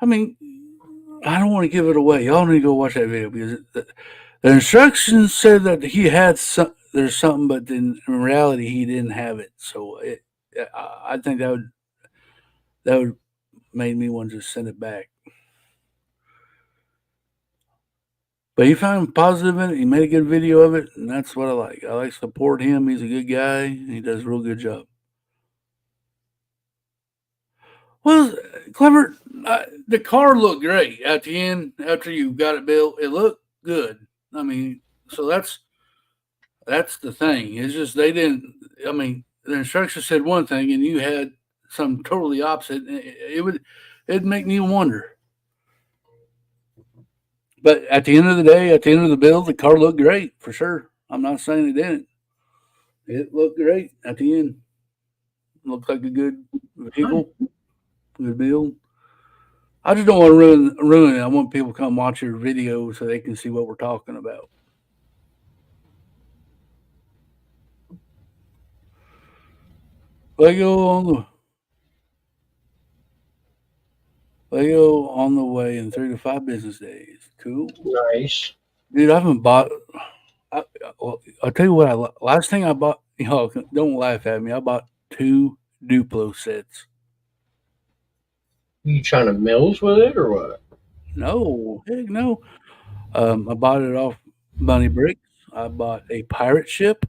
I mean, I don't want to give it away. Y'all need to go watch that video because the instructions said that he had there's something, but then in reality he didn't have it. So I think that would make me want to just send it back. But he found positive in it. He made a good video of it, and that's what I like. I like to support him. He's a good guy. He does a real good job. Well, Clever, the car looked great at the end after you got it built. It looked good. I mean, so that's the thing. It's just they didn't. I mean, the instructions said one thing, and you had some totally opposite. It'd make me wonder. But at the end of the day, at the end of the build, the car looked great for sure. I'm not saying it didn't. It looked great at the end. Looked like a good vehicle, good build. I just don't want to ruin it. I want people to come watch your video so they can see what we're talking about. Lego on the way in 3 to 5 business days. Cool, Nice. dude. I haven't bought. I'll tell you what. Last thing I bought. Don't laugh at me. I bought 2 Duplo sets. You trying to mills with it or what? No, heck no. I bought it off Bunny Bricks. I bought a pirate ship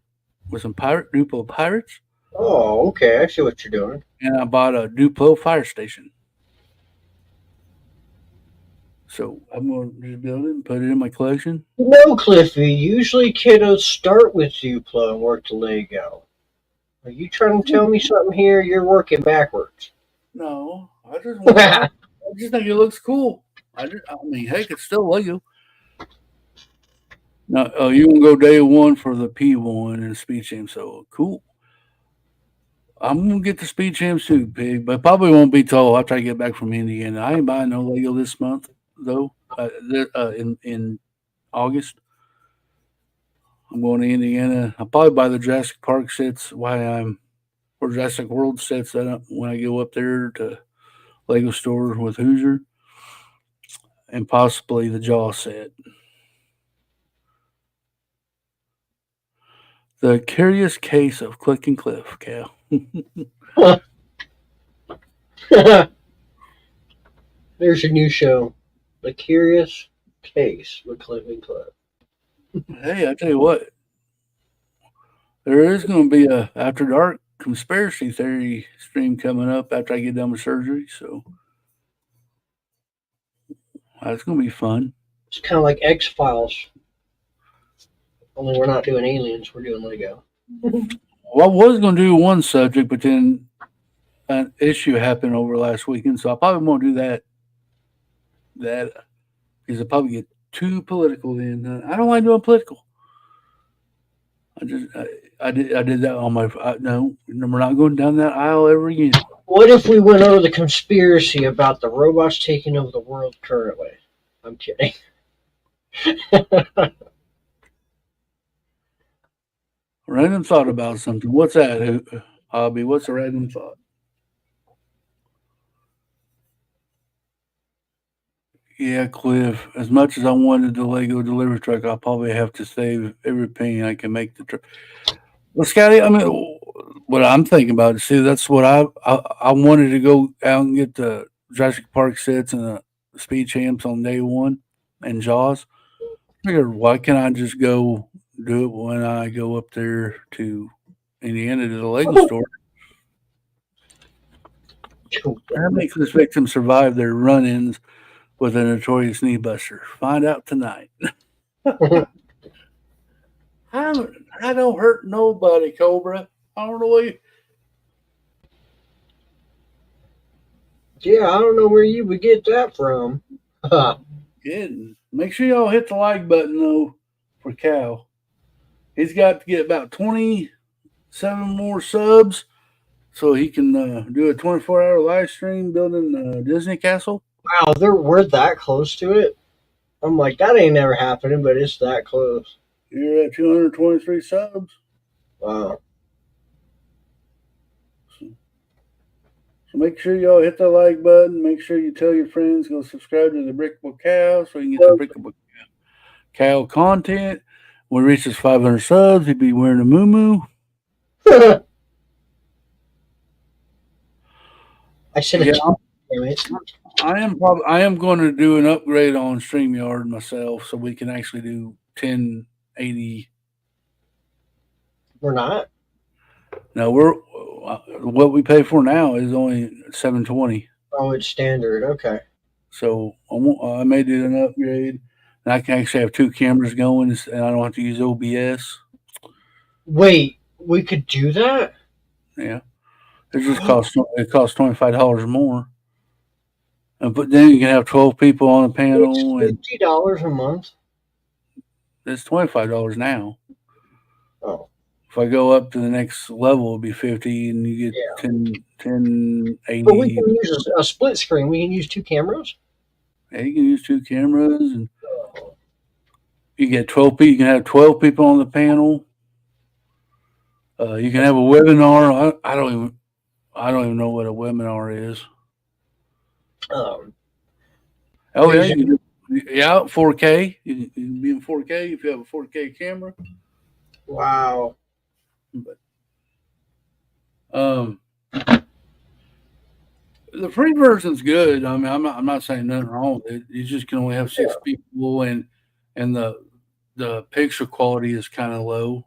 with some Duplo pirates, Oh, okay. I see what you're doing. and I bought a Duplo fire station. So I'm going to just build it and put it in my collection. No, Cliffy. Usually kiddos start with Duplo and work to Lego. Are you trying to tell me something here? You're working backwards. No, I just think it looks cool. I mean, heck, it's still Lego. No, you can go day one for the P1 and Speed Champ. So cool. I'm gonna get the Speed Champs too, Pig, but probably won't be till after I get back from Indiana. I ain't buying no Lego this month though. In August, I'm going to Indiana. I'll probably buy the Jurassic Park sets. Or Jurassic World sets when I go up there to Lego store with Hoosier, and possibly the Jaw set. The Curious Case of Click and Cliff, Cal. There's your new show, The Curious Case with Cliffy Cliff. Hey, I tell you what, there is going to be a After Dark conspiracy theory stream coming up after I get done with surgery, so that's going to be fun. It's kind of like X Files, only we're not doing aliens. We're doing Lego. Well, I was going to do one subject, but then an issue happened over last weekend, so I probably won't do that. That because I probably get too political. Then I don't like doing political. I did that on my no. We're not going down that aisle ever again. What if we went over the conspiracy about the robots taking over the world currently? I'm kidding. Random thought about something. What's that, Hobby? What's a random thought? Yeah, Cliff. As much as I wanted the Lego delivery truck, I'll probably have to save every penny I can make the truck. Well, Scotty, I mean, what I'm thinking about is, see, that's what I wanted to go out and get the Jurassic Park sets and the Speed Champs on day one and Jaws. I figured, why can't I just go do it when I go up there to Indiana to the Lego store? That makes this victim survive their run-ins with a notorious knee buster. Find out tonight. I don't hurt nobody, Cobra. I don't know what you. Yeah, I don't know where you would get that from. Kidding. Make sure y'all hit the like button though for Cal. He's got to get about 27 more subs so he can do a 24-hour live stream building Disney Castle. Wow, we're that close to it. I'm like, that ain't never happening, but it's that close. You're at 223 subs. Wow. So make sure y'all hit the like button. Make sure you tell your friends, go subscribe to the Brickable Cow so you can get the Brickable Cow content. When we reach this 500 subs, he'd be wearing a moo. I said Yeah, it. I am going to do an upgrade on StreamYard myself so we can actually do 1080. We're not. Now we're what we pay for now is only 720. Oh, it's standard. Okay. So I may do an upgrade, and I can actually have two cameras going, and I don't have to use OBS. Wait, we could do that? Yeah, it costs $25 more, but then you can have 12 people on the It's panel, and $50 a month. it's $25 now. Oh, If I go up to the next level, it'll be 50, and you get yeah. 1080. But we can use a split screen. We can use two cameras. Yeah, you can use two cameras, and you get 12 people. You can have 12 people on the panel. You can have a webinar. I don't even know what a webinar is. Um, Oh yeah, vision. yeah, 4K. You can be in 4K if you have a 4K camera. Wow. But the free version's good. I mean, I'm not saying nothing wrong with it. You just can only have six people, and the picture quality is kind of low.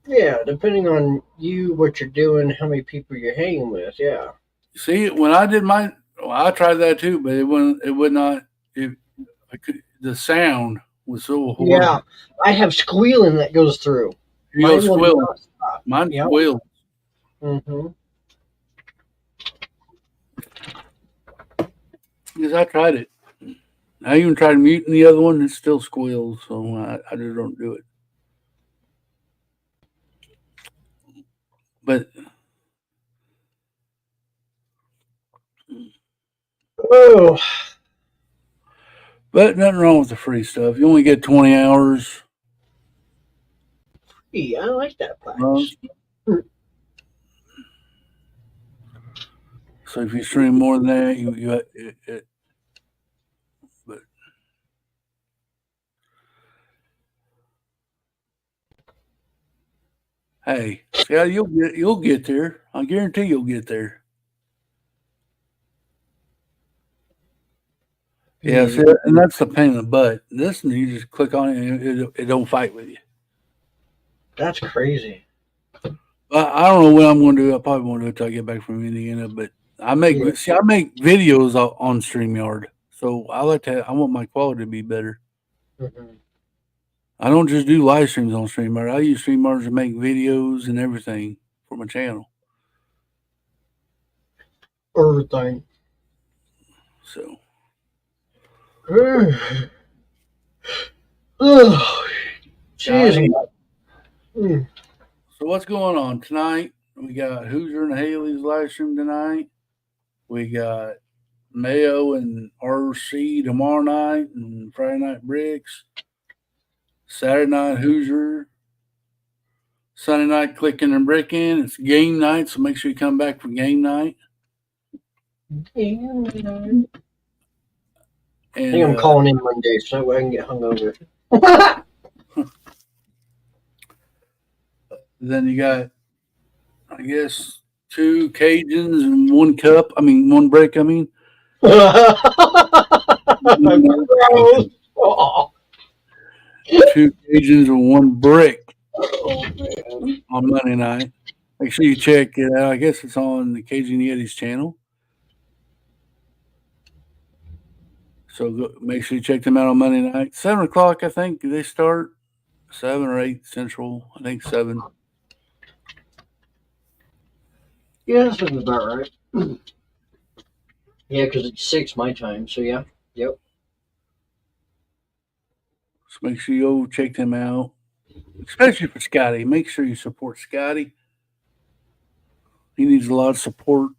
Yeah, depending on you, what you're doing, how many people you're hanging with. Yeah. See, when I did mine, well, I tried that too, but it would not. The sound was so horrible. Yeah. I have squealing that goes through. You go Mine will squeal. not stop. Mine Yep. squeals. Mm-hmm. Because I tried it. I even tried muting the other one, and it still squeals. So I just don't do it. But Oh, nothing wrong with the free stuff. You only get 20 hours. gee, I like that price. So if you stream more than that, but hey, see, you'll get there. I guarantee you'll get there. Yeah, see, and that's the pain in the butt. This, you just click on it, and it don't fight with you. That's crazy. I don't know what I'm going to do. I probably won't do it until I get back from Indiana. But I make videos on StreamYard, so I want my quality to be better. Mm-hmm. I don't just do live streams on StreamYard. I use StreamYard to make videos and everything for my channel. Everything. So, oh, jeez. So what's going on tonight? We got Hoosier and Haley's live stream tonight. We got Mayo and RC tomorrow night, and Friday night Bricks. Saturday night Hoosier. Sunday night Clicking and Bricking. It's game night, so make sure you come back for game night. And, I think I'm calling in Monday so that way I can get hungover. Then you got, I guess, two Cajuns and one cup. One brick. Oh. Two Cajuns and one brick Man. on Monday night. Make sure you check it out. I guess it's on the Cajun Yeti's channel. So make sure you check them out on Monday night. 7 o'clock, I think they start. 7 or 8 Central. I think 7. Yeah, that sounds about right. Yeah, because it's 6 my time. So yeah, yep. So make sure you go check them out, especially for Scotty. Make sure you support Scotty. He needs a lot of support.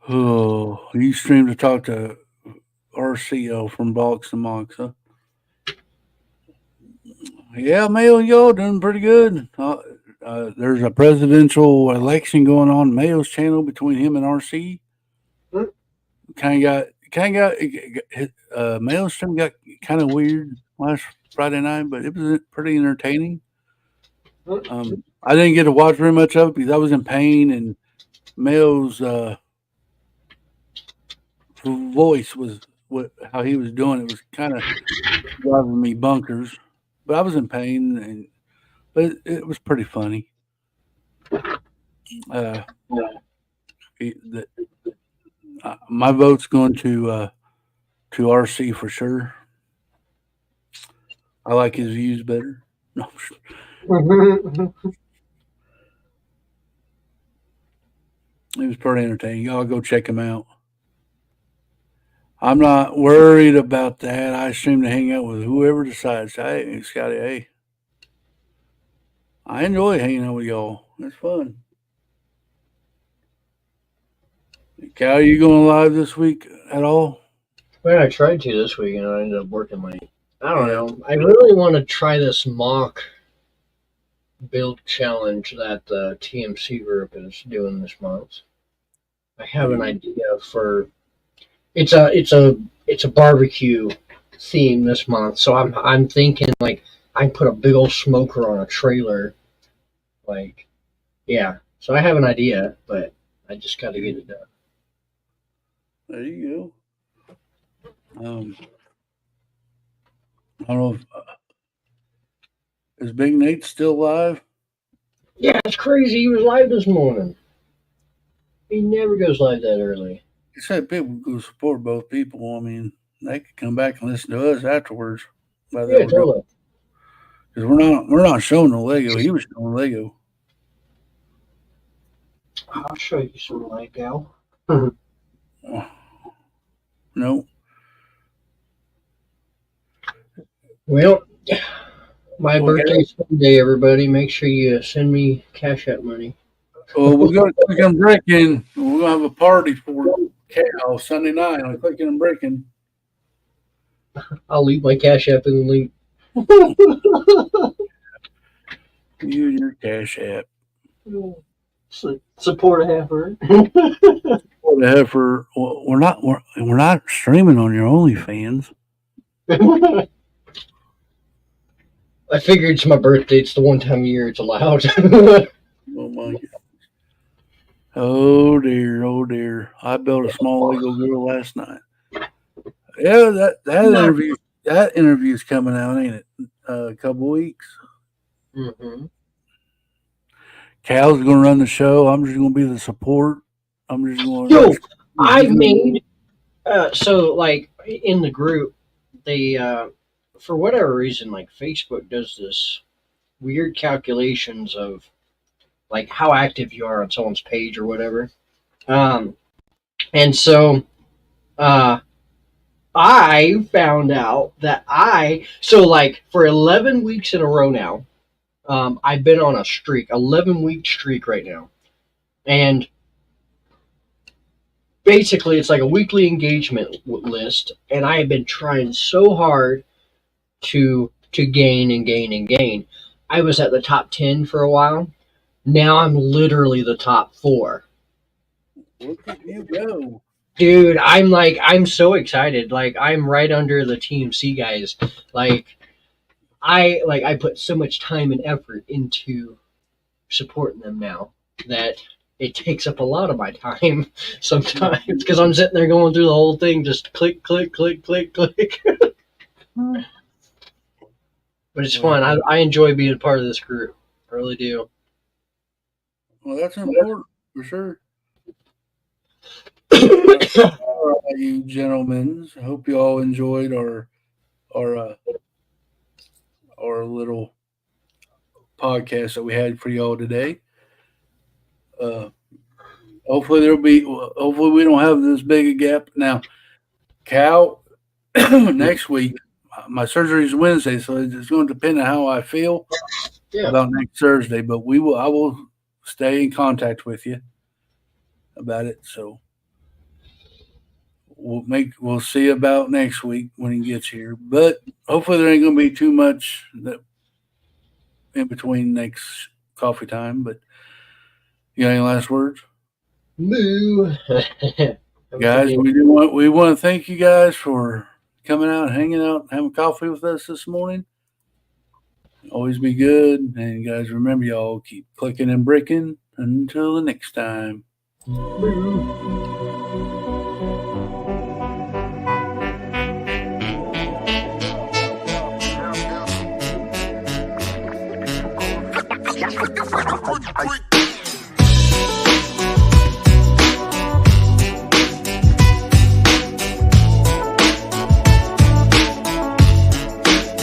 Oh, you stream to talk to RCO from Box to MOCS, huh? Yeah, Mail, y'all doing pretty good. there's a presidential election going on Mayo's channel between him and RC. Kind of got Mayo's stream got kind of weird last Friday night, but it was pretty entertaining. I didn't get to watch very much of it because I was in pain, and Mayo's voice was how he was doing it was kind of driving me bunkers. But I was in pain, but it was pretty funny. My vote's going to RC for sure. I like his views better. No. It was pretty entertaining. Y'all go check him out. I'm not worried about that. I seem to hang out with whoever decides. Hey, Scotty, hey. I enjoy hanging out with y'all. It's fun. Cal, you going live this week at all? Well, I tried to this week, and I ended up working late. I don't know. I really want to try this mock build challenge that the TMC group is doing this month. I have an idea for it's a barbecue theme this month, so I'm thinking like I can put a big old smoker on a trailer, like yeah. So I have an idea, but I just got to get it done. There you go. I don't know if is Big Nate still live? Yeah, it's crazy. He was live this morning. He never goes live that early. He said people go support both people. I mean, they could come back and listen to us afterwards. Yeah, totally. Because we're not showing no Lego. He was showing Lego. I'll show you some Lego. No. Well, my birthday's Sunday, everybody. Make sure you send me Cash App money. Well, we're going to Clicken Bricken. We're going to have a party for Cal Sunday night on Clicken Bricken. I'll leave my Cash App in the link. You and your Cash App. Support a heifer. Support a heifer. Well, we're not streaming on your OnlyFans. I figured it's my birthday. It's the one time a year it's allowed. Oh my God. Oh dear. I built a small Lego girl last night. Yeah, that interview's coming out, ain't it? A couple weeks. Mm-hmm. Cal's gonna run the show. I'm just gonna be the support. I'm just going. Yo, I made so like in the group, they for whatever reason, like Facebook does this weird calculations of like how active you are on someone's page or whatever. And so I found out that so like for 11 weeks in a row now, I've been on a streak, 11-week streak right now. And basically it's like a weekly engagement list, and I have been trying so hard to gain and gain and gain. I was at the top 10 for a while. Now I'm literally the top 4. Look at you go. Dude, I'm so excited. Like I'm right under the TMC guys. I put so much time and effort into supporting them now that it takes up a lot of my time sometimes because I'm sitting there going through the whole thing, just click. But it's fun. I enjoy being part of this group. I really do. Well, that's important for sure. All right, you gentlemen. I hope you all enjoyed our little podcast that we had for y'all today. Hopefully hopefully we don't have this big a gap. Now, Cal, next week, my surgery is Wednesday, so it's going to depend on how I feel about next Thursday. But I will stay in contact with you about it. So we'll see about next week when he gets here. But hopefully there ain't going to be too much that in between next coffee time. But you got any last words? Moo. Guys, we want to thank you guys for coming out, hanging out, having coffee with us this morning. Always be good. And guys, remember, y'all, keep clicking and bricking. Until the next time. Moo.